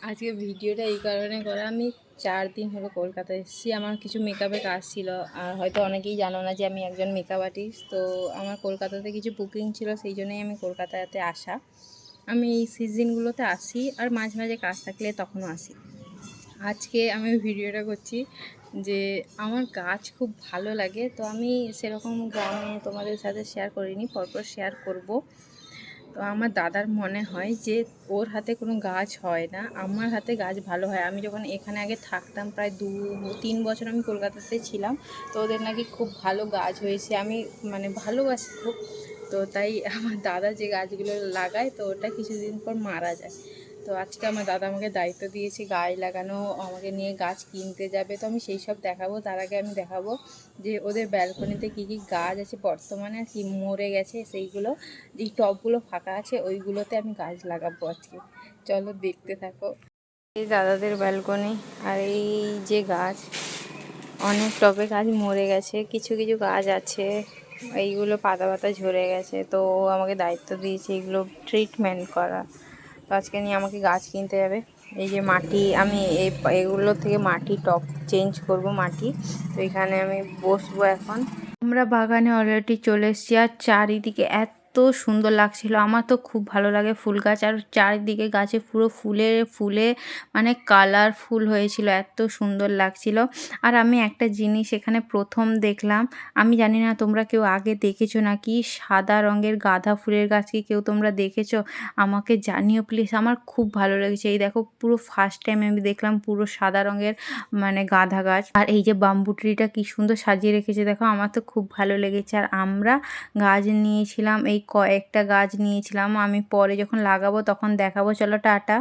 আজকে ভিডিওটা এই কারণে করা, আমি 4 দিন হলো কলকাতায় এসেছি। আমার কিছু মেকআপের কাজ ছিল, আর হয়তো অনেকেই জানো না যে আমি একজন মেকআপ আর্টিস্ট। তো আমার কলকাতাতে কিছু বুকিং ছিল, সেই জন্যই আমি কলকাতাতে আসা। আমি এই সিজনগুলোতে আসি, আর মাঝে মাঝে কাজ থাকলে তখনও আসি। আজকে আমি ভিডিওটা করছি যে আমার গাছ খুব ভালো লাগে, তো আমি সেরকম গ্রামে তোমাদের সাথে শেয়ার করিনি, পরপর শেয়ার করব। তো আমার দাদার মনে হয় যে ওর হাতে কোনো গাছ হয় না, আমার হাতে গাছ ভালো হয়। আমি যখন এখানে আগে থাকতাম, প্রায় 2-3 বছর আমি কলকাতাতে ছিলাম, তো ওদের নাকি খুব ভালো গাছ হয়েছে। আমি ভালোবাসি খুব। তো তাই আমার দাদা যে গাছগুলো লাগায়, তো ওটা কিছুদিন পর মারা যায়। তো আজকে আমার দাদা আমাকে দায়িত্ব দিয়েছে গাছ লাগানো, আমাকে নিয়ে গাছ কিনতে যাবে। তো আমি সেই সব দেখাবো। তার আগে আমি দেখাবো যে ওদের ব্যালকনিতে কী কী গাছ আছে বর্তমানে, আর কি মরে গেছে সেইগুলো। এই টবগুলো ফাঁকা আছে, ওইগুলোতে আমি গাছ লাগাবো আজকে। চলো দেখতে থাকো। এই দাদাদের ব্যালকনি, আর এই যে গাছ, অনেক টবে গাছ মরে গেছে, কিছু কিছু গাছ আছে, এইগুলো পাতা পাতা ঝরে গেছে। তো ও আমাকে দায়িত্ব দিয়েছে এগুলো ট্রিটমেন্ট করা। তো আজকে নিয়ে আমাকে গাছ কিনতে যাবে। এই যে মাটি, আমি এগুলো থেকে মাটি টব চেঞ্জ করব মাটি। তো এখানে আমি বসবো এখন। আমরা বাগানে অলরেডি চলে এসেছি, আর চারিদিকে এত সুন্দর লাগছিল। আমার তো খুব ভালো লাগে ফুল গাছ, আর চারিদিকে গাছে পুরো ফুলে ফুলে কালারফুল হয়েছিল, এত সুন্দর লাগছিল। আর আমি একটা জিনিস এখানে প্রথম দেখলাম, আমি জানি না তোমরা কেউ আগে দেখেছো নাকি, সাদা রঙের গাঁদা ফুলের গাছ কি কেউ তোমরা দেখেছো? আমাকে জানিও প্লিজ, আমার খুব ভালো লেগেছে। এই দেখো, পুরো ফার্স্ট টাইম আমি দেখলাম পুরো সাদা রঙের গাঁদা গাছ। আর এই যে বাম্বু ট্রিটা কি সুন্দর সাজিয়ে রেখেছে দেখো, আমার তো খুব ভালো লেগেছে। আর আমরা গাছ নিয়েছিলাম, এই কয়েকটা গাছ নিয়েছিলাম, আমি পরে যখন লাগাবো তখন দেখাবো। চলো টাটা।